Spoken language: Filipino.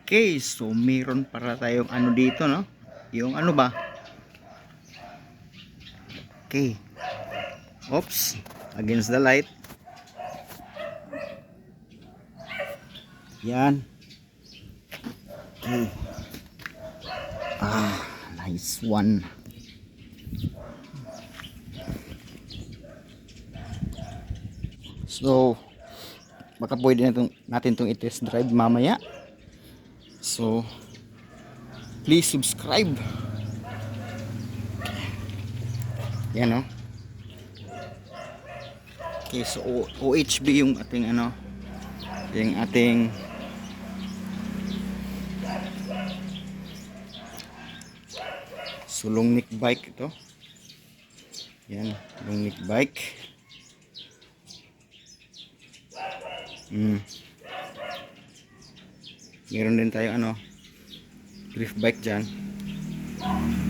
Okay, so meron para tayong ano dito, no? Yung ano ba? Okay. Oops, against the light. Yan. Okay. Nice one. So, baka pwede natin itong i-test drive mamaya. So, please subscribe. Yan, no? Okay, so OHB yung ating ano, yung ating sulong neck bike ito. Yan, long neck bike. Meron din tayo ano, drift bike dyan.